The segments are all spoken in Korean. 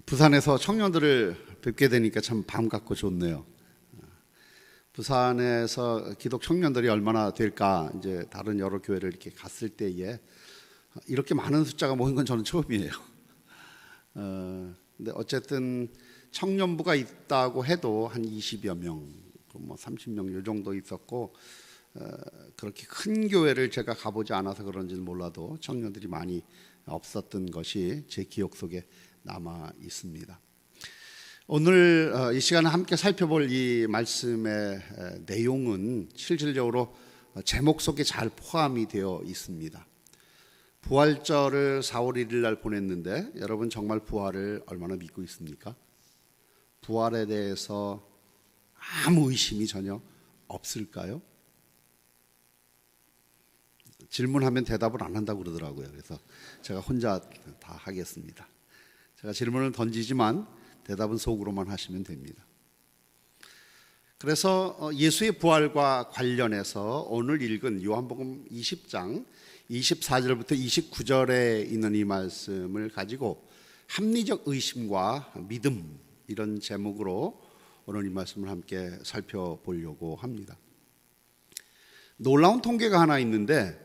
부산에서 청년들을 뵙게 되니까 참 밤 같고 좋네요. 부산에서 기독 청년들이 얼마나 될까, 이제 다른 여러 교회를 이렇게 갔을 때에 이렇게 많은 숫자가 모인 건 저는 처음이에요. 근데 어쨌든 청년부가 있다고 해도 한 20여 명, 뭐 30명 요 정도 있었고, 그렇게 큰 교회를 제가 가보지 않아서 그런지는 몰라도 청년들이 많이 없었던 것이 제 기억 속에 남아 있습니다. 오늘 이 시간에 함께 살펴볼 이 말씀의 내용은 실질적으로 제목 속에 잘 포함이 되어 있습니다. 부활절을 4월 1일 날 보냈는데 여러분 정말 부활을 얼마나 믿고 있습니까? 부활에 대해서 아무 의심이 전혀 없을까요? 질문하면 대답을 안 한다고 그러더라고요. 그래서 제가 혼자 다 하겠습니다. 제가 질문을 던지지만 대답은 속으로만 하시면 됩니다. 그래서 예수의 부활과 관련해서 오늘 읽은 요한복음 20장 24절부터 29절에 있는 이 말씀을 가지고 합리적 의심과 믿음, 이런 제목으로 오늘 이 말씀을 함께 살펴보려고 합니다. 놀라운 통계가 하나 있는데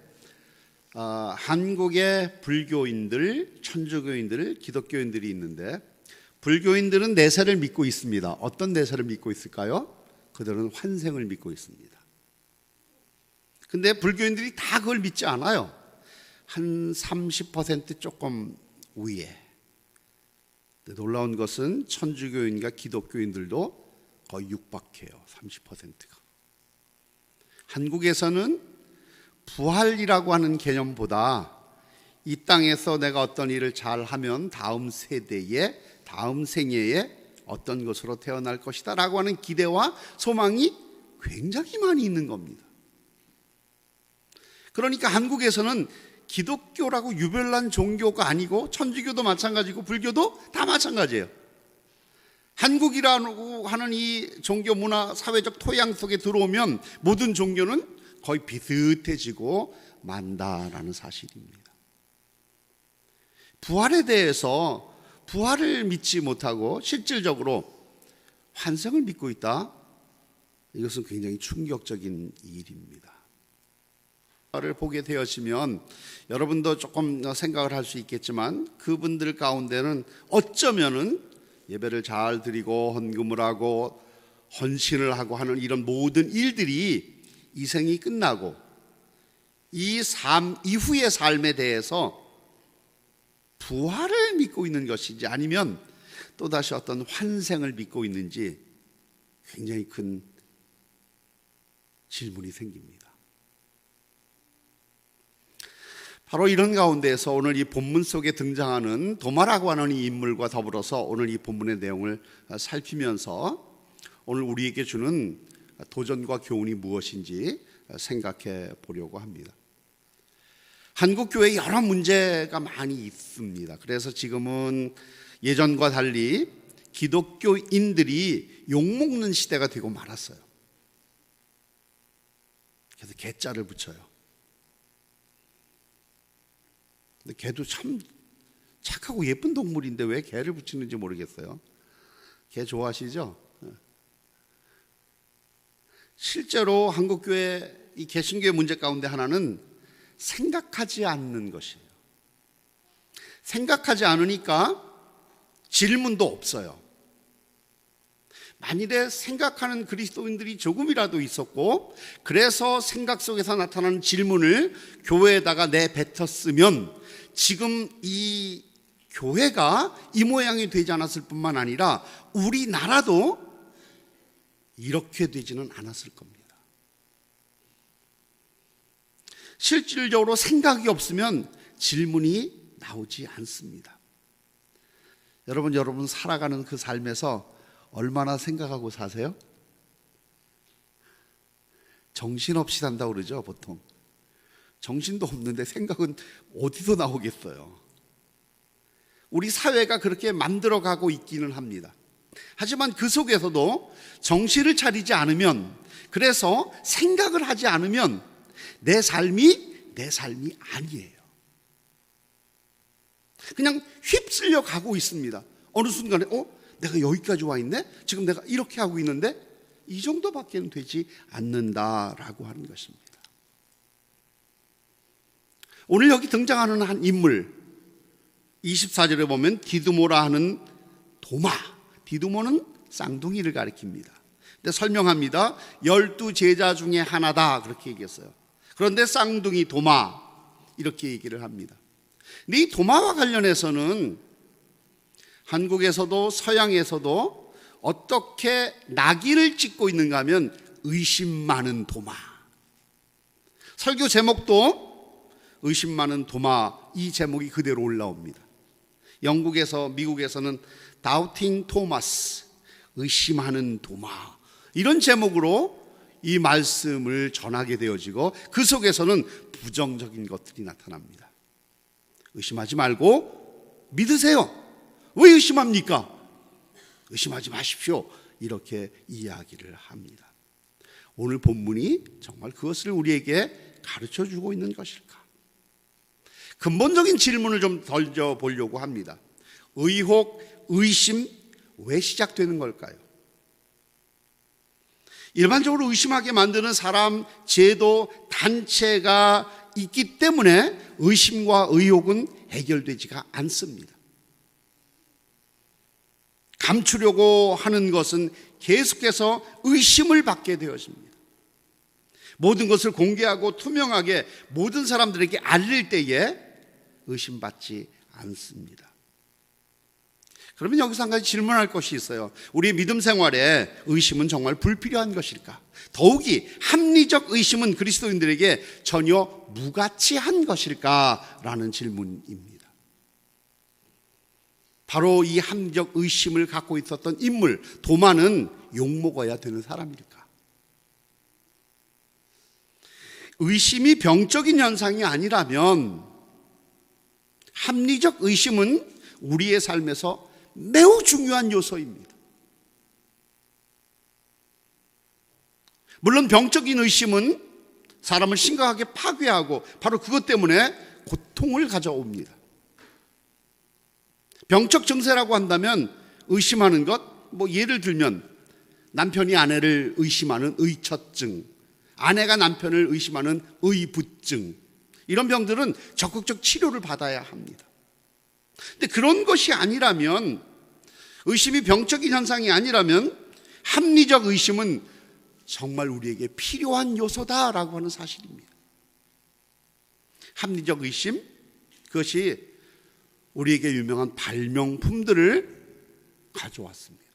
한국의 불교인들, 천주교인들, 기독교인들이 있는데 불교인들은 내세를 믿고 있습니다. 어떤 내세를 믿고 있을까요? 그들은 환생을 믿고 있습니다. 근데 불교인들이 다 그걸 믿지 않아요. 한 30% 조금 위에. 놀라운 것은 천주교인과 기독교인들도 거의 육박해요. 30%가. 한국에서는 부활이라고 하는 개념보다 이 땅에서 내가 어떤 일을 잘하면 다음 세대에, 다음 생애에 어떤 것으로 태어날 것이다 라고 하는 기대와 소망이 굉장히 많이 있는 겁니다. 그러니까 한국에서는 기독교라고 유별난 종교가 아니고 천주교도 마찬가지고 불교도 다 마찬가지예요. 한국이라고 하는 이 종교 문화 사회적 토양 속에 들어오면 모든 종교는 거의 비슷해지고 만다라는 사실입니다. 부활에 대해서 부활을 믿지 못하고 실질적으로 환생을 믿고 있다. 이것은 굉장히 충격적인 일입니다. 부활을 보게 되어지면 여러분도 조금 생각을 할 수 있겠지만 그분들 가운데는 어쩌면은 예배를 잘 드리고 헌금을 하고 헌신을 하고 하는 이런 모든 일들이 이 생이 끝나고 이 삶 이후의 삶에 대해서 부활을 믿고 있는 것인지 아니면 또다시 어떤 환생을 믿고 있는지 굉장히 큰 질문이 생깁니다. 바로 이런 가운데에서 오늘 이 본문 속에 등장하는 도마라고 하는 이 인물과 더불어서 오늘 이 본문의 내용을 살피면서 오늘 우리에게 주는 도전과 교훈이 무엇인지 생각해 보려고 합니다. 한국 교회에 여러 문제가 많이 있습니다. 그래서 지금은 예전과 달리 기독교인들이 욕먹는 시대가 되고 말았어요. 그래서 개자를 붙여요. 근데 개도 참 착하고 예쁜 동물인데 왜 개를 붙이는지 모르겠어요. 개 좋아하시죠? 실제로 한국교회 이 개신교의 문제 가운데 하나는 생각하지 않는 것이에요. 생각하지 않으니까 질문도 없어요. 만일에 생각하는 그리스도인들이 조금이라도 있었고 그래서 생각 속에서 나타나는 질문을 교회에다가 내뱉었으면 지금 이 교회가 이 모양이 되지 않았을 뿐만 아니라 우리나라도 이렇게 되지는 않았을 겁니다. 실질적으로 생각이 없으면 질문이 나오지 않습니다. 여러분 살아가는 그 삶에서 얼마나 생각하고 사세요? 정신없이 산다고 그러죠, 보통. 정신도 없는데 생각은 어디서 나오겠어요? 우리 사회가 그렇게 만들어가고 있기는 합니다. 하지만 그 속에서도 정신을 차리지 않으면, 그래서 생각을 하지 않으면 내 삶이 아니에요. 그냥 휩쓸려 가고 있습니다. 어느 순간에 내가 여기까지 와 있네? 지금 내가 이렇게 하고 있는데 이 정도밖에는 되지 않는다라고 하는 것입니다. 오늘 여기 등장하는 한 인물 24절에 보면 디두모라 하는 도마, 디두모는 쌍둥이를 가리킵니다. 근데 설명합니다. 12제자 중에 하나다 그렇게 얘기했어요. 그런데 쌍둥이 도마 이렇게 얘기를 합니다. 근데 이 도마와 관련해서는 한국에서도 서양에서도 어떻게 낙인을 찍고 있는가 하면 의심 많은 도마. 설교 제목도 의심 많은 도마, 이 제목이 그대로 올라옵니다. 영국에서 미국에서는 Doubting Thomas, 의심하는 도마, 이런 제목으로 이 말씀을 전하게 되어지고 그 속에서는 부정적인 것들이 나타납니다. 의심하지 말고 믿으세요. 왜 의심합니까? 의심하지 마십시오. 이렇게 이야기를 합니다. 오늘 본문이 정말 그것을 우리에게 가르쳐주고 있는 것일까? 근본적인 질문을 좀 던져보려고 합니다. 의혹, 의심 왜 시작되는 걸까요? 일반적으로 의심하게 만드는 사람, 제도, 단체가 있기 때문에 의심과 의혹은 해결되지가 않습니다. 감추려고 하는 것은 계속해서 의심을 받게 되어집니다. 모든 것을 공개하고 투명하게 모든 사람들에게 알릴 때에 의심받지 않습니다. 그러면 여기서 한 가지 질문할 것이 있어요. 우리의 믿음 생활에 의심은 정말 불필요한 것일까? 더욱이 합리적 의심은 그리스도인들에게 전혀 무가치한 것일까? 라는 질문입니다. 바로 이 합리적 의심을 갖고 있었던 인물 도마는 욕먹어야 되는 사람일까? 의심이 병적인 현상이 아니라면 합리적 의심은 우리의 삶에서 매우 중요한 요소입니다. 물론 병적인 의심은 사람을 심각하게 파괴하고 바로 그것 때문에 고통을 가져옵니다. 병적 증세라고 한다면 의심하는 것, 예를 들면 남편이 아내를 의심하는 의처증, 아내가 남편을 의심하는 의부증, 이런 병들은 적극적 치료를 받아야 합니다. 근데 그런 것이 아니라면, 의심이 병적인 현상이 아니라면 합리적 의심은 정말 우리에게 필요한 요소다라고 하는 사실입니다. 합리적 의심, 그것이 우리에게 유명한 발명품들을 가져왔습니다.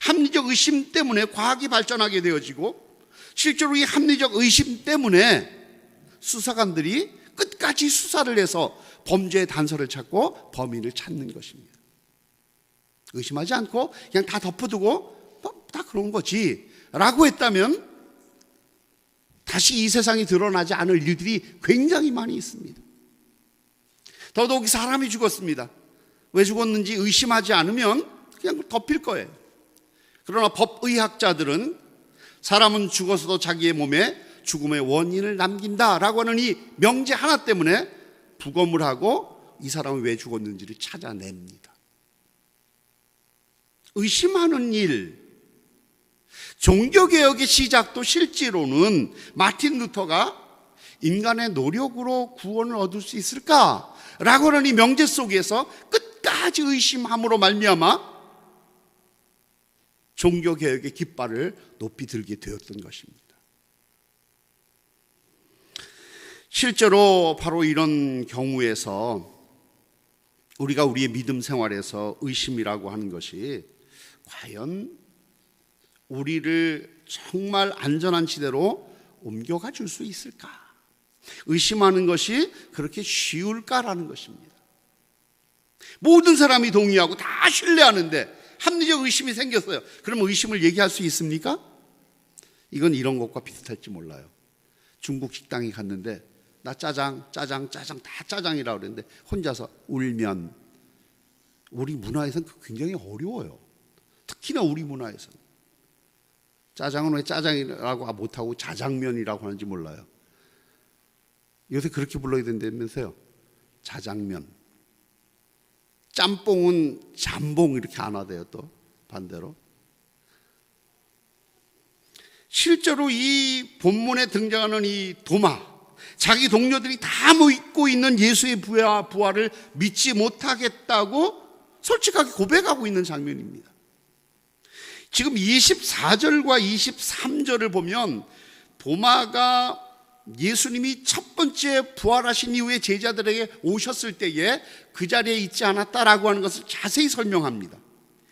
합리적 의심 때문에 과학이 발전하게 되어지고 실제로 이 합리적 의심 때문에 수사관들이 끝까지 수사를 해서 범죄의 단서를 찾고 범인을 찾는 것입니다. 의심하지 않고 그냥 다 덮어두고 다 그런 거지 라고 했다면 다시 이 세상에 드러나지 않을 일들이 굉장히 많이 있습니다. 더더욱이 사람이 죽었습니다. 왜 죽었는지 의심하지 않으면 그냥 덮일 거예요. 그러나 법의학자들은 사람은 죽어서도 자기의 몸에 죽음의 원인을 남긴다라고 하는 이 명제 하나 때문에 부검을 하고 이 사람은 왜 죽었는지를 찾아냅니다. 의심하는 일, 종교개혁의 시작도 실제로는 마틴 루터가 인간의 노력으로 구원을 얻을 수 있을까라고 하는 이 명제 속에서 끝까지 의심함으로 말미암아 종교개혁의 깃발을 높이 들게 되었던 것입니다. 실제로 바로 이런 경우에서 우리가 우리의 믿음 생활에서 의심이라고 하는 것이 과연 우리를 정말 안전한 지대로 옮겨가 줄 수 있을까? 의심하는 것이 그렇게 쉬울까라는 것입니다. 모든 사람이 동의하고 다 신뢰하는데 합리적 의심이 생겼어요. 그럼 의심을 얘기할 수 있습니까? 이건 이런 것과 비슷할지 몰라요. 중국 식당에 갔는데 나 짜장 다 짜장이라고 그랬는데 혼자서 울면, 우리 문화에서는 굉장히 어려워요. 특히나 우리 문화에서는. 짜장은 왜 짜장이라고 못하고 자장면이라고 하는지 몰라요. 요새 그렇게 불러야 된다면서요. 자장면. 짬뽕은 잠봉 이렇게 안 하대요. 또 반대로. 실제로 이 본문에 등장하는 이 도마, 자기 동료들이 다 믿고 있는 예수의 부활을 믿지 못하겠다고 솔직하게 고백하고 있는 장면입니다. 지금 24절과 23절을 보면 도마가 예수님이 첫 번째 부활하신 이후에 제자들에게 오셨을 때에 그 자리에 있지 않았다라고 하는 것을 자세히 설명합니다.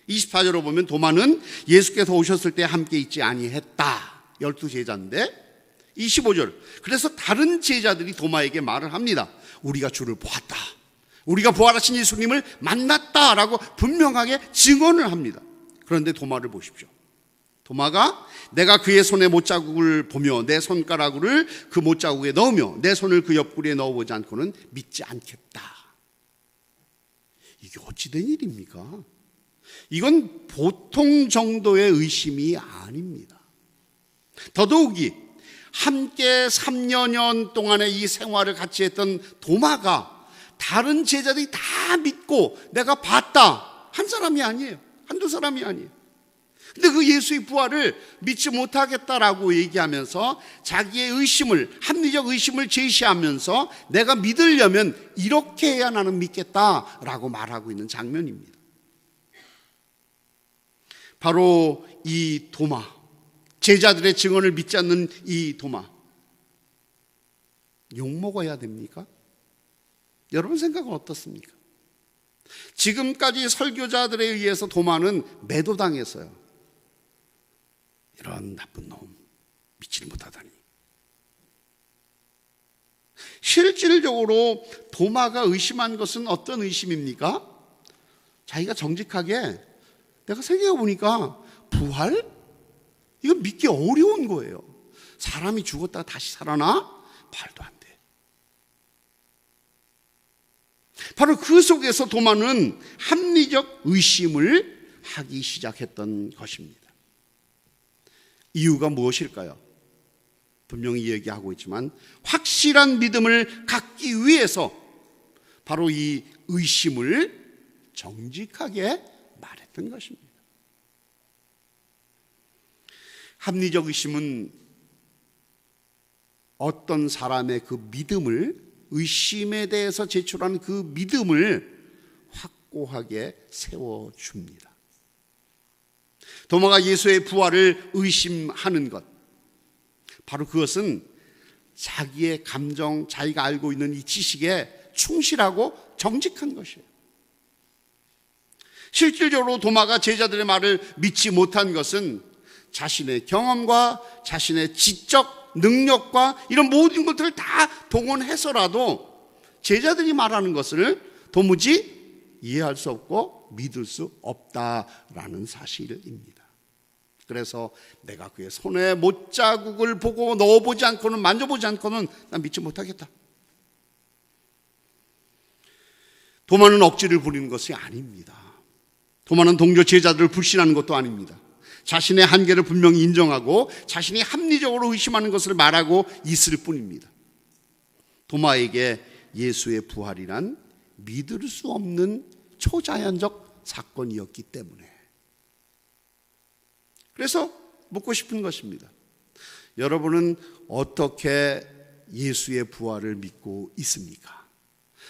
24절로 보면 도마는 예수께서 오셨을 때 함께 있지 아니했다. 12제자인데 25절, 그래서 다른 제자들이 도마에게 말을 합니다. 우리가 주를 보았다, 우리가 부활하신 예수님을 만났다라고 분명하게 증언을 합니다. 그런데 도마를 보십시오. 도마가 내가 그의 손에 못자국을 보며 내 손가락을 그 못자국에 넣으며 내 손을 그 옆구리에 넣어보지 않고는 믿지 않겠다. 이게 어찌 된 일입니까? 이건 보통 정도의 의심이 아닙니다. 더더욱이 함께 3년 동안의 이 생활을 같이 했던 도마가 다른 제자들이 다 믿고 내가 봤다 한 사람이 아니에요. 한두 사람이 아니에요. 근데 그 예수의 부활을 믿지 못하겠다라고 얘기하면서 자기의 의심을, 합리적 의심을 제시하면서 내가 믿으려면 이렇게 해야 나는 믿겠다라고 말하고 있는 장면입니다. 바로 이 도마, 제자들의 증언을 믿지 않는 이 도마, 욕먹어야 됩니까? 여러분 생각은 어떻습니까? 지금까지 설교자들에 의해서 도마는 매도당했어요. 이런 나쁜 놈, 믿지를 못하다니. 실질적으로 도마가 의심한 것은 어떤 의심입니까? 자기가 정직하게 내가 생각해 보니까 부활? 이건 믿기 어려운 거예요. 사람이 죽었다가 다시 살아나? 말도 안 돼. 바로 그 속에서 도마는 합리적 의심을 하기 시작했던 것입니다. 이유가 무엇일까요? 분명히 얘기하고 있지만 확실한 믿음을 갖기 위해서 바로 이 의심을 정직하게 말했던 것입니다. 합리적 의심은 어떤 사람의 그 믿음을, 의심에 대해서 제출하는 그 믿음을 확고하게 세워줍니다. 도마가 예수의 부활을 의심하는 것, 바로 그것은 자기의 감정, 자기가 알고 있는 이 지식에 충실하고 정직한 것이에요. 실질적으로 도마가 제자들의 말을 믿지 못한 것은 자신의 경험과 자신의 지적 능력과 이런 모든 것들을 다 동원해서라도 제자들이 말하는 것을 도무지 이해할 수 없고 믿을 수 없다라는 사실입니다. 그래서 내가 그의 손에 못자국을 보고 넣어보지 않고는, 만져보지 않고는 난 믿지 못하겠다. 도마는 억지를 부리는 것이 아닙니다. 도마는 동료 제자들을 불신하는 것도 아닙니다. 자신의 한계를 분명히 인정하고 자신이 합리적으로 의심하는 것을 말하고 있을 뿐입니다. 도마에게 예수의 부활이란 믿을 수 없는 초자연적 사건이었기 때문에. 그래서 묻고 싶은 것입니다. 여러분은 어떻게 예수의 부활을 믿고 있습니까?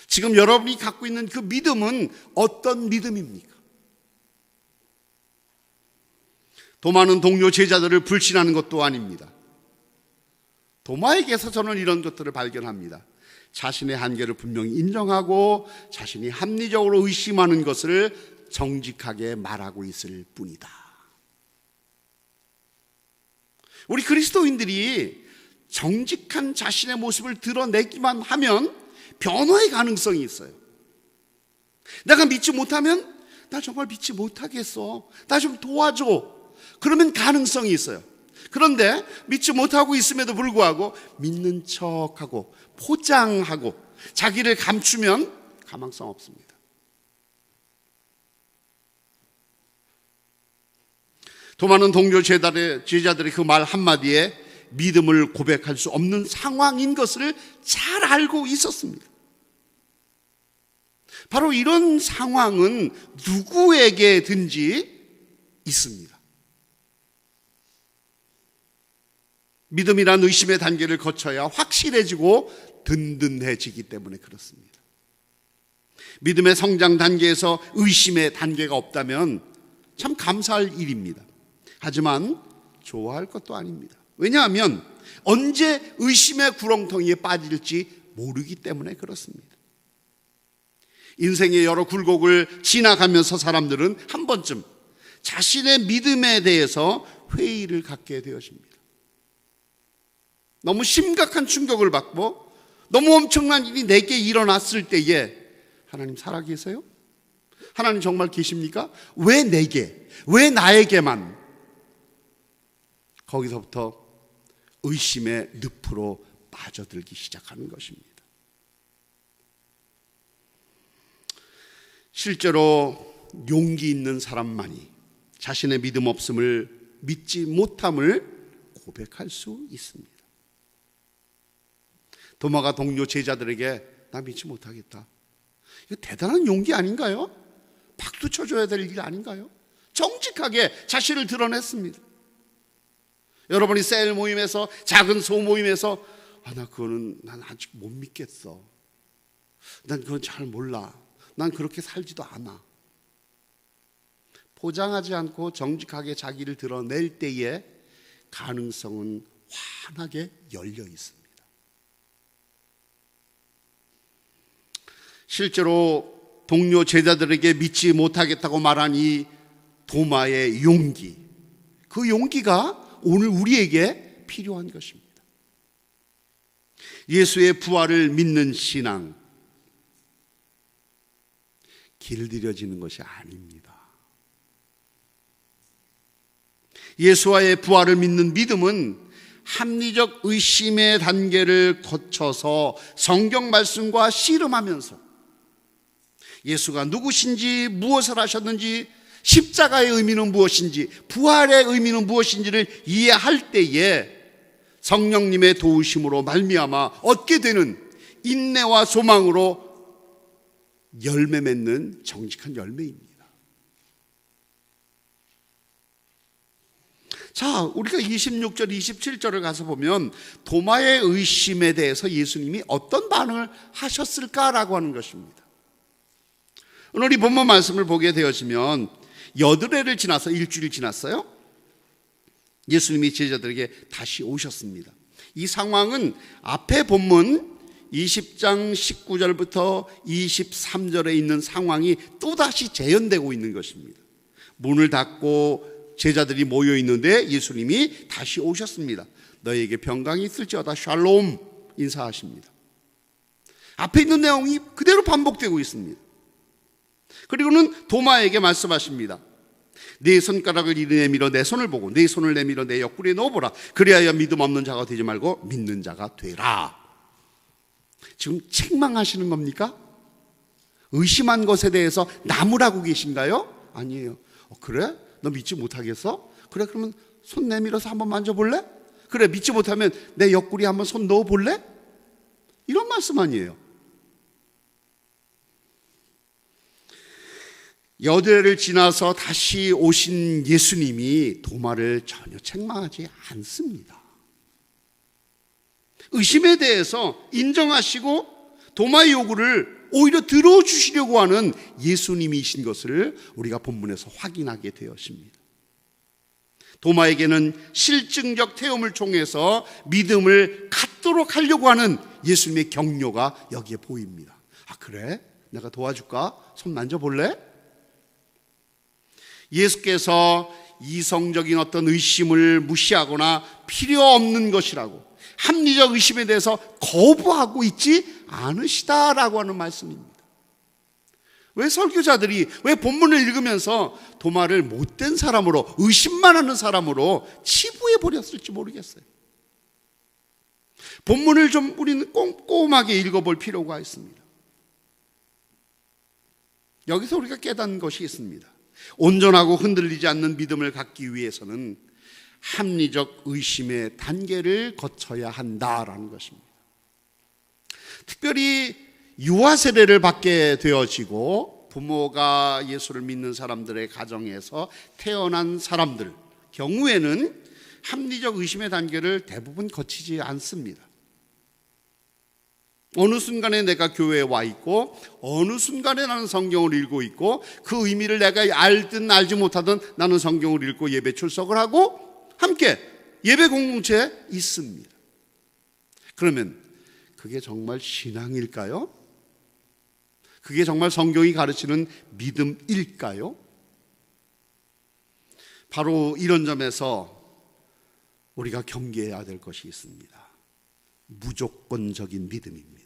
지금 여러분이 갖고 있는 그 믿음은 어떤 믿음입니까? 도마는 동료 제자들을 불신하는 것도 아닙니다. 도마에게서 저는 이런 것들을 발견합니다. 자신의 한계를 분명히 인정하고 자신이 합리적으로 의심하는 것을 정직하게 말하고 있을 뿐이다. 우리 그리스도인들이 정직한 자신의 모습을 드러내기만 하면 변화의 가능성이 있어요. 내가 믿지 못하면 나 정말 믿지 못하겠어, 나 좀 도와줘, 그러면 가능성이 있어요. 그런데 믿지 못하고 있음에도 불구하고 믿는 척하고 포장하고 자기를 감추면 가망성 없습니다. 도마는 동료 제자들의 그 말 한마디에 믿음을 고백할 수 없는 상황인 것을 잘 알고 있었습니다. 바로 이런 상황은 누구에게든지 있습니다. 믿음이란 의심의 단계를 거쳐야 확실해지고 든든해지기 때문에 그렇습니다. 믿음의 성장 단계에서 의심의 단계가 없다면 참 감사할 일입니다. 하지만 좋아할 것도 아닙니다. 왜냐하면 언제 의심의 구렁텅이에 빠질지 모르기 때문에 그렇습니다. 인생의 여러 굴곡을 지나가면서 사람들은 한 번쯤 자신의 믿음에 대해서 회의를 갖게 되어집니다. 너무 심각한 충격을 받고 너무 엄청난 일이 내게 일어났을 때에 하나님 살아계세요? 하나님 정말 계십니까? 왜 내게? 왜 나에게만? 거기서부터 의심의 늪으로 빠져들기 시작하는 것입니다. 실제로 용기 있는 사람만이 자신의 믿음 없음을 믿지 못함을 고백할 수 있습니다. 도마가 동료 제자들에게 나 믿지 못하겠다. 이거 대단한 용기 아닌가요? 박수 쳐줘야 될 일 아닌가요? 정직하게 자신을 드러냈습니다. 여러분이 셀 모임에서, 작은 소모임에서 난 아직 못 믿겠어. 난 그건 잘 몰라. 난 그렇게 살지도 않아. 포장하지 않고 정직하게 자기를 드러낼 때에 가능성은 환하게 열려 있습니다. 실제로 동료 제자들에게 믿지 못하겠다고 말한 이 도마의 용기, 그 용기가 오늘 우리에게 필요한 것입니다. 예수의 부활을 믿는 신앙, 길들여지는 것이 아닙니다. 예수와의 부활을 믿는 믿음은 합리적 의심의 단계를 거쳐서 성경 말씀과 씨름하면서 예수가 누구신지, 무엇을 하셨는지, 십자가의 의미는 무엇인지, 부활의 의미는 무엇인지를 이해할 때에 성령님의 도우심으로 말미암아 얻게 되는 인내와 소망으로 열매 맺는 정직한 열매입니다. 자, 우리가 26절, 27절을 가서 보면 도마의 의심에 대해서 예수님이 어떤 반응을 하셨을까라고 하는 것입니다. 오늘 이 본문 말씀을 보게 되어지면 여드레를 지나서 일주일 지났어요. 예수님이 제자들에게 다시 오셨습니다. 이 상황은 앞에 본문 20장 19절부터 23절에 있는 상황이 또다시 재현되고 있는 것입니다. 문을 닫고 제자들이 모여 있는데 예수님이 다시 오셨습니다. 너희에게 평강이 있을지어다 샬롬 인사하십니다. 앞에 있는 내용이 그대로 반복되고 있습니다. 그리고는 도마에게 말씀하십니다. 네 손가락을 이리 내밀어 내 손을 보고 네 손을 내밀어 내 옆구리에 넣어보라. 그리하여 믿음 없는 자가 되지 말고 믿는 자가 되라. 지금 책망하시는 겁니까? 의심한 것에 대해서 나무라고 계신가요? 아니에요. 그래? 너 믿지 못하겠어? 그래, 그러면 손 내밀어서 한번 만져볼래? 그래, 믿지 못하면 내 옆구리에 한번 손 넣어볼래? 이런 말씀 아니에요. 여드레를 지나서 다시 오신 예수님이 도마를 전혀 책망하지 않습니다. 의심에 대해서 인정하시고 도마의 요구를 오히려 들어주시려고 하는 예수님이신 것을 우리가 본문에서 확인하게 되었습니다. 도마에게는 실증적 체험을 통해서 믿음을 갖도록 하려고 하는 예수님의 격려가 여기에 보입니다. 아, 그래? 내가 도와줄까? 손 만져볼래? 예수께서 이성적인 어떤 의심을 무시하거나 필요 없는 것이라고 합리적 의심에 대해서 거부하고 있지 않으시다라고 하는 말씀입니다. 왜 설교자들이 왜 본문을 읽으면서 도마를 못된 사람으로, 의심만 하는 사람으로 치부해 버렸을지 모르겠어요. 본문을 좀 우리는 꼼꼼하게 읽어볼 필요가 있습니다. 여기서 우리가 깨닫는 것이 있습니다. 온전하고 흔들리지 않는 믿음을 갖기 위해서는 합리적 의심의 단계를 거쳐야 한다라는 것입니다. 특별히 유아 세례를 받게 되어지고 부모가 예수를 믿는 사람들의 가정에서 태어난 사람들 경우에는 합리적 의심의 단계를 대부분 거치지 않습니다. 어느 순간에 내가 교회에 와 있고 어느 순간에 나는 성경을 읽고 있고 그 의미를 내가 알든 알지 못하든 나는 성경을 읽고 예배 출석을 하고 함께 예배 공동체에 있습니다. 그러면 그게 정말 신앙일까요? 그게 정말 성경이 가르치는 믿음일까요? 바로 이런 점에서 우리가 경계해야 될 것이 있습니다. 무조건적인 믿음입니다.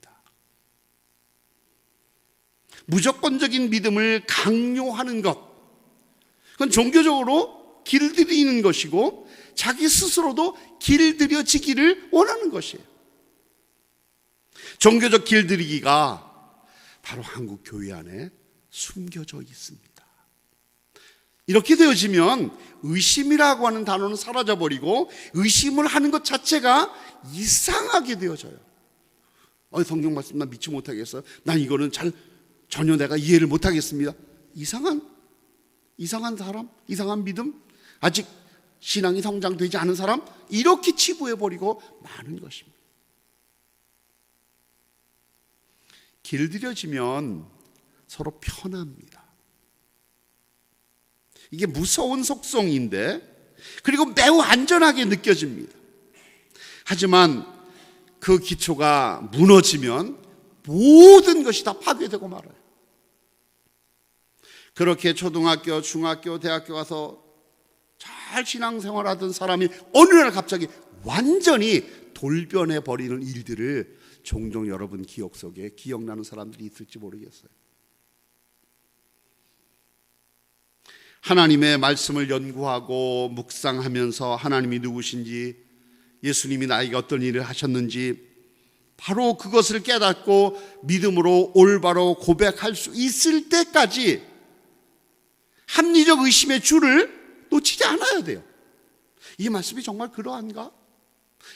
무조건적인 믿음을 강요하는 것, 그건 종교적으로 길들이는 것이고 자기 스스로도 길들여지기를 원하는 것이에요. 종교적 길들이기가 바로 한국 교회 안에 숨겨져 있습니다. 이렇게 되어지면 의심이라고 하는 단어는 사라져버리고 의심을 하는 것 자체가 이상하게 되어져요. 성경 말씀 난 믿지 못하겠어요. 난 이거는 전혀 내가 이해를 못하겠습니다. 이상한 사람, 이상한 믿음, 아직 신앙이 성장되지 않은 사람, 이렇게 치부해버리고 마는 것입니다. 길들여지면 서로 편합니다. 이게 무서운 속성인데, 그리고 매우 안전하게 느껴집니다. 하지만 그 기초가 무너지면 모든 것이 다 파괴되고 말아요. 그렇게 초등학교, 중학교, 대학교 가서 잘 신앙생활하던 사람이 어느 날 갑자기 완전히 돌변해 버리는 일들을 종종 여러분 기억 속에 기억나는 사람들이 있을지 모르겠어요. 하나님의 말씀을 연구하고 묵상하면서 하나님이 누구신지, 예수님이 나에게 어떤 일을 하셨는지 바로 그것을 깨닫고 믿음으로 올바로 고백할 수 있을 때까지 합리적 의심의 줄을 놓치지 않아야 돼요. 이 말씀이 정말 그러한가?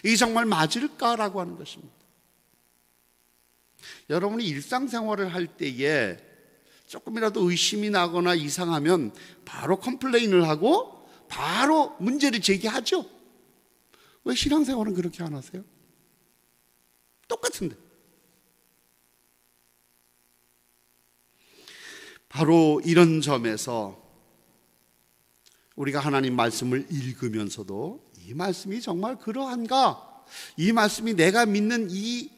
이게 정말 맞을까라고 하는 것입니다. 여러분이 일상생활을 할 때에 조금이라도 의심이 나거나 이상하면 바로 컴플레인을 하고 바로 문제를 제기하죠. 왜 신앙생활은 그렇게 안 하세요? 똑같은데. 바로 이런 점에서 우리가 하나님 말씀을 읽으면서도 이 말씀이 정말 그러한가? 이 말씀이 내가 믿는 이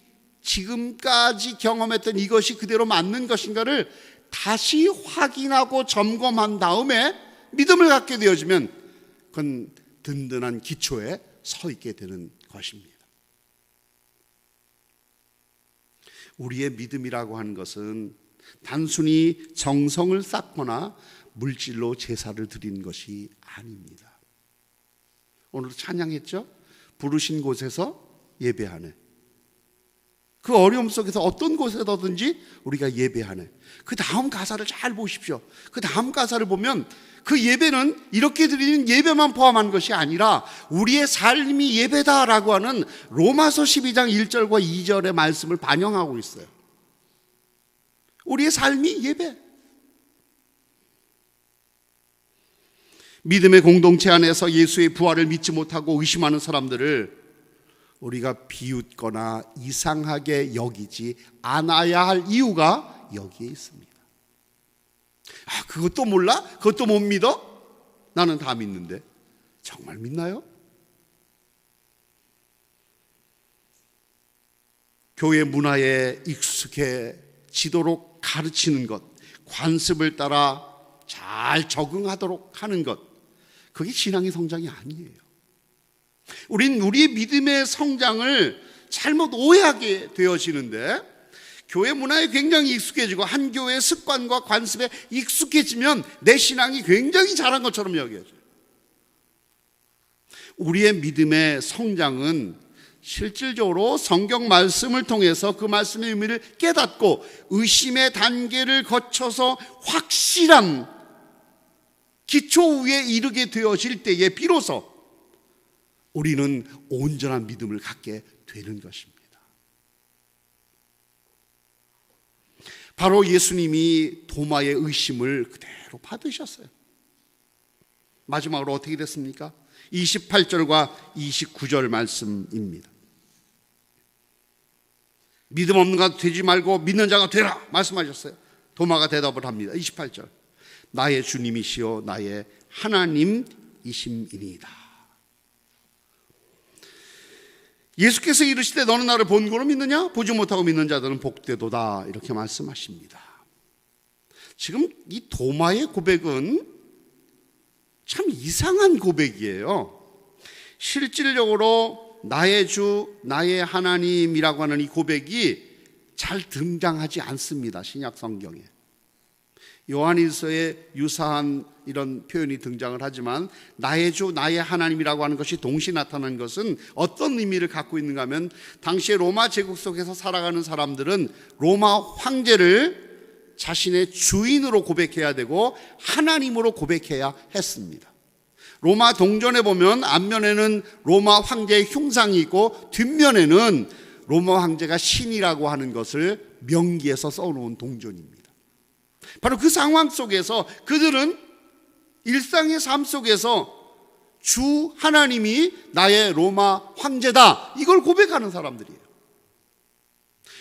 지금까지 경험했던 이것이 그대로 맞는 것인가를 다시 확인하고 점검한 다음에 믿음을 갖게 되어지면 그건 든든한 기초에 서 있게 되는 것입니다. 우리의 믿음이라고 하는 것은 단순히 정성을 쌓거나 물질로 제사를 드리는 것이 아닙니다. 오늘도 찬양했죠? 부르신 곳에서 예배하네. 그 어려움 속에서 어떤 곳에서든지 우리가 예배하네. 그 다음 가사를 잘 보십시오. 그 다음 가사를 보면 그 예배는 이렇게 드리는 예배만 포함한 것이 아니라 우리의 삶이 예배다라고 하는 로마서 12장 1절과 2절의 말씀을 반영하고 있어요. 우리의 삶이 예배. 믿음의 공동체 안에서 예수의 부활을 믿지 못하고 의심하는 사람들을 우리가 비웃거나 이상하게 여기지 않아야 할 이유가 여기에 있습니다. 그것도 몰라? 그것도 못 믿어? 나는 다 믿는데. 정말 믿나요? 교회 문화에 익숙해지도록 가르치는 것, 관습을 따라 잘 적응하도록 하는 것, 그게 신앙의 성장이 아니에요. 우린 우리의 믿음의 성장을 잘못 오해하게 되어지는데, 교회 문화에 굉장히 익숙해지고 한 교회의 습관과 관습에 익숙해지면 내 신앙이 굉장히 잘한 것처럼 여겨져요. 우리의 믿음의 성장은 실질적으로 성경 말씀을 통해서 그 말씀의 의미를 깨닫고 의심의 단계를 거쳐서 확실한 기초 위에 이르게 되어질 때에 비로소 우리는 온전한 믿음을 갖게 되는 것입니다. 바로 예수님이 도마의 의심을 그대로 받으셨어요. 마지막으로 어떻게 됐습니까? 28절과 29절 말씀입니다. 믿음 없는 자가 되지 말고 믿는 자가 되라 말씀하셨어요. 도마가 대답을 합니다. 28절, 나의 주님이시요 나의 하나님이심이니이다. 예수께서 이르시되 너는 나를 본고로 믿느냐? 보지 못하고 믿는 자들은 복되도다, 이렇게 말씀하십니다. 지금 이 도마의 고백은 참 이상한 고백이에요. 실질적으로 나의 주, 나의 하나님이라고 하는 이 고백이 잘 등장하지 않습니다, 신약 성경에. 요한일서에 유사한 이런 표현이 등장을 하지만 나의 주, 나의 하나님이라고 하는 것이 동시에 나타난 것은 어떤 의미를 갖고 있는가 하면, 당시에 로마 제국 속에서 살아가는 사람들은 로마 황제를 자신의 주인으로 고백해야 되고 하나님으로 고백해야 했습니다. 로마 동전에 보면 앞면에는 로마 황제의 흉상이 있고 뒷면에는 로마 황제가 신이라고 하는 것을 명기해서 써놓은 동전입니다. 바로 그 상황 속에서 그들은 일상의 삶 속에서 주 하나님이 나의 로마 황제다, 이걸 고백하는 사람들이에요.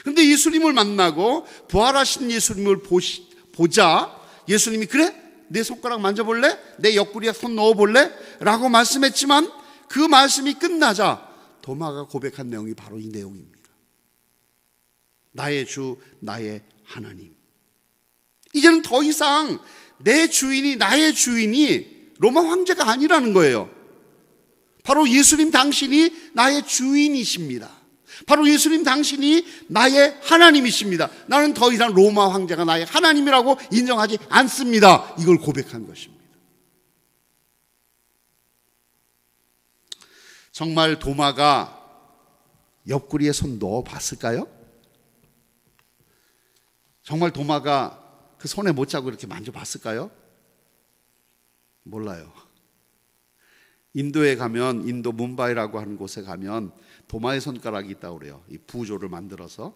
그런데 예수님을 만나고 부활하신 예수님을 보자 예수님이 그래? 내 손가락 만져볼래? 내 옆구리에 손 넣어볼래? 라고 말씀했지만 그 말씀이 끝나자 도마가 고백한 내용이 바로 이 내용입니다. 나의 주, 나의 하나님. 이제는 더 이상 내 주인이, 나의 주인이 로마 황제가 아니라는 거예요. 바로 예수님 당신이 나의 주인이십니다. 바로 예수님 당신이 나의 하나님이십니다. 나는 더 이상 로마 황제가 나의 하나님이라고 인정하지 않습니다. 이걸 고백한 것입니다. 정말 도마가 옆구리에 손 넣어 봤을까요? 정말 도마가 그 손에 못 잡고 이렇게 만져봤을까요? 몰라요. 인도에 가면, 인도 뭄바이라고 하는 곳에 가면 도마의 손가락이 있다고 그래요. 이 부조를 만들어서.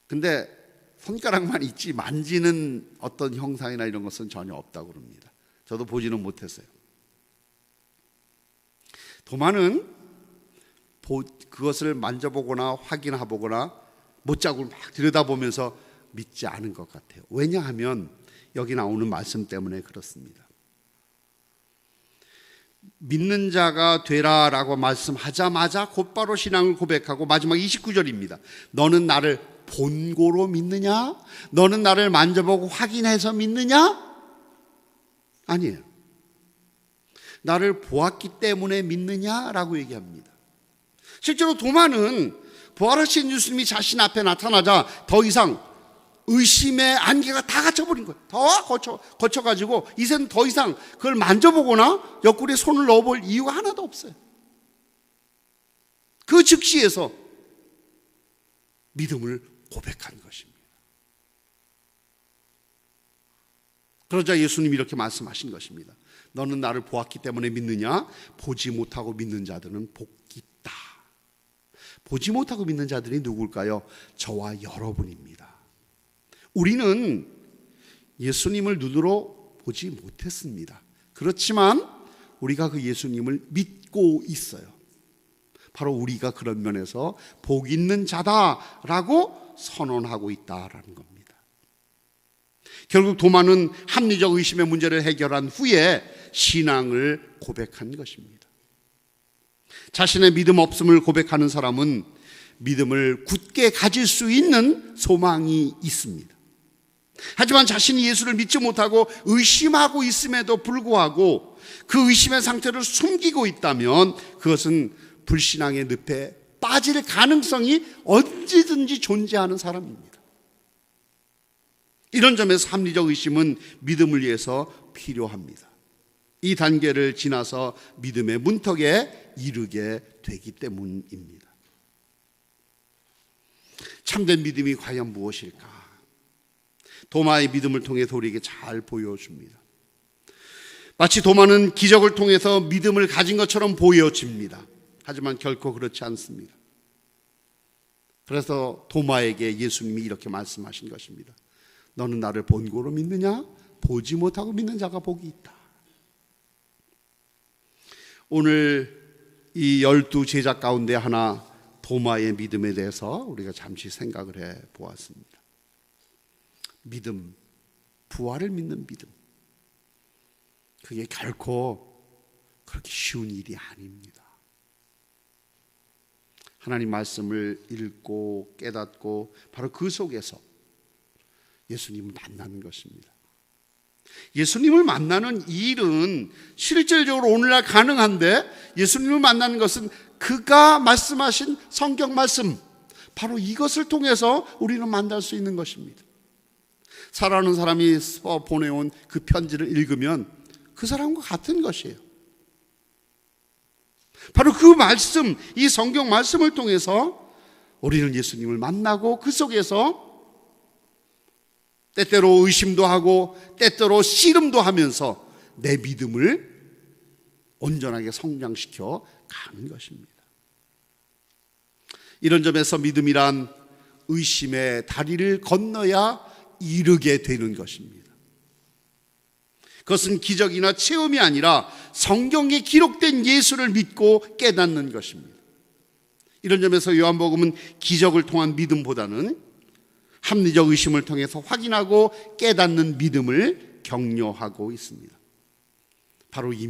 근데 손가락만 있지 만지는 어떤 형상이나 이런 것은 전혀 없다고 그럽니다. 저도 보지는 못했어요. 도마는 그것을 만져보거나 확인해보거나 못자국을 막 들여다보면서 믿지 않은 것 같아요. 왜냐하면 여기 나오는 말씀 때문에 그렇습니다. 믿는 자가 되라라고 말씀하자마자 곧바로 신앙을 고백하고 마지막 29절입니다. 너는 나를 본고로 믿느냐? 너는 나를 만져보고 확인해서 믿느냐? 아니에요. 나를 보았기 때문에 믿느냐라고 얘기합니다. 실제로 도마는 부활하신 예수님이 자신 앞에 나타나자 더 이상 의심의 안개가 다 갇혀버린 거예요. 다 거쳐가지고 이제는 더 이상 그걸 만져보거나 옆구리에 손을 넣어볼 이유가 하나도 없어요. 그 즉시에서 믿음을 고백한 것입니다. 그러자 예수님이 이렇게 말씀하신 것입니다. 너는 나를 보았기 때문에 믿느냐? 보지 못하고 믿는 자들은 복이 있다. 보지 못하고 믿는 자들이 누굴까요? 저와 여러분입니다. 우리는 예수님을 눈으로 보지 못했습니다. 그렇지만 우리가 그 예수님을 믿고 있어요. 바로 우리가 그런 면에서 복 있는 자다라고 선언하고 있다라는 겁니다. 결국 도마는 합리적 의심의 문제를 해결한 후에 신앙을 고백한 것입니다. 자신의 믿음 없음을 고백하는 사람은 믿음을 굳게 가질 수 있는 소망이 있습니다. 하지만 자신이 예수를 믿지 못하고 의심하고 있음에도 불구하고 그 의심의 상태를 숨기고 있다면 그것은 불신앙의 늪에 빠질 가능성이 언제든지 존재하는 사람입니다. 이런 점에서 합리적 의심은 믿음을 위해서 필요합니다. 이 단계를 지나서 믿음의 문턱에 이르게 되기 때문입니다. 참된 믿음이 과연 무엇일까? 도마의 믿음을 통해서 우리에게 잘 보여줍니다. 마치 도마는 기적을 통해서 믿음을 가진 것처럼 보여집니다. 하지만 결코 그렇지 않습니다. 그래서 도마에게 예수님이 이렇게 말씀하신 것입니다. 너는 나를 본고로 믿느냐? 보지 못하고 믿는 자가 복이 있다. 오늘 이 12제자 가운데 하나 도마의 믿음에 대해서 우리가 잠시 생각을 해 보았습니다. 믿음, 부활을 믿는 믿음, 그게 결코 그렇게 쉬운 일이 아닙니다. 하나님 말씀을 읽고 깨닫고 바로 그 속에서 예수님을 만나는 것입니다. 예수님을 만나는 일은 실질적으로 오늘날 가능한데, 예수님을 만나는 것은 그가 말씀하신 성경 말씀, 바로 이것을 통해서 우리는 만날 수 있는 것입니다. 사랑하는 사람이 보내온 그 편지를 읽으면 그 사람과 같은 것이에요. 바로 그 말씀, 이 성경 말씀을 통해서 우리는 예수님을 만나고 그 속에서 때때로 의심도 하고 때때로 씨름도 하면서 내 믿음을 온전하게 성장시켜 가는 것입니다. 이런 점에서 믿음이란 의심의 다리를 건너야 이르게 되는 것입니다. 그것은 기적이나 체험이 아니라 성경에 기록된 예수를 믿고 깨닫는 것입니다. 이런 점에서 요한복음은 기적을 통한 믿음보다는 합리적 의심을 통해서 확인하고 깨닫는 믿음을 격려하고 있습니다. 바로 이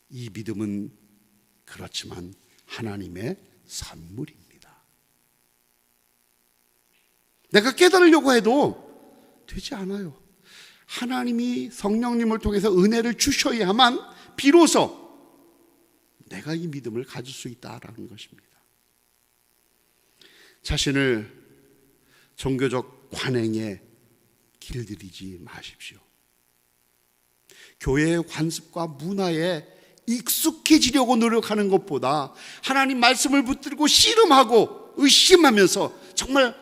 믿음은 그렇지만 하나님의 선물입니다. 내가 깨달으려고 해도 되지 않아요. 하나님이 성령님을 통해서 은혜를 주셔야만 비로소 내가 이 믿음을 가질 수 있다라는 것입니다. 자신을 종교적 관행에 길들이지 마십시오. 교회의 관습과 문화에 익숙해지려고 노력하는 것보다 하나님 말씀을 붙들고 씨름하고 의심하면서 정말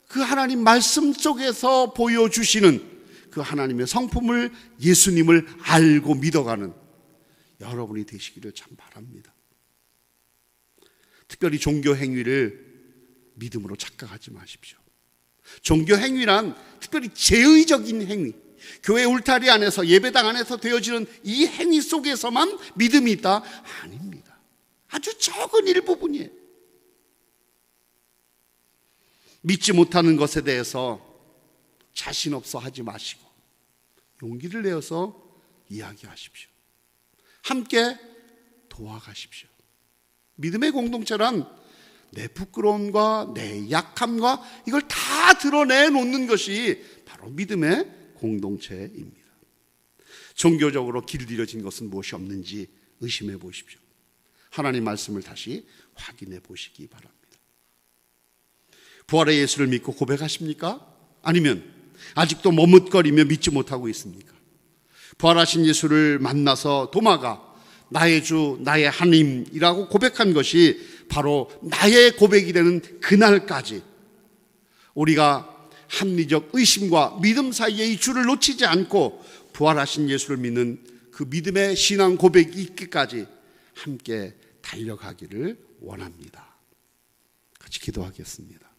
그 하나님 말씀 속에서 보여주시는 그 하나님의 성품을, 예수님을 알고 믿어가는 여러분이 되시기를 참 바랍니다. 특별히 종교 행위를 믿음으로 착각하지 마십시오. 종교 행위란 특별히 제의적인 행위, 교회 울타리 안에서, 예배당 안에서 되어지는 이 행위 속에서만 믿음이 있다? 아닙니다. 아주 적은 일부분이에요. 믿지 못하는 것에 대해서 자신 없어 하지 마시고 용기를 내어서 이야기하십시오. 함께 도와가십시오. 믿음의 공동체란 내 부끄러움과 내 약함과 이걸 다 드러내놓는 것이 바로 믿음의 공동체입니다. 종교적으로 길들여진 것은 무엇이 없는지 의심해 보십시오. 하나님 말씀을 다시 확인해 보시기 바랍니다. 부활의 예수를 믿고 고백하십니까? 아니면 아직도 머뭇거리며 믿지 못하고 있습니까? 부활하신 예수를 만나서 도마가 나의 주, 나의 하나님이라고 고백한 것이 바로 나의 고백이 되는 그날까지 우리가 합리적 의심과 믿음 사이의 이 줄을 놓치지 않고 부활하신 예수를 믿는 그 믿음의 신앙 고백이 있기까지 함께 달려가기를 원합니다. 같이 기도하겠습니다.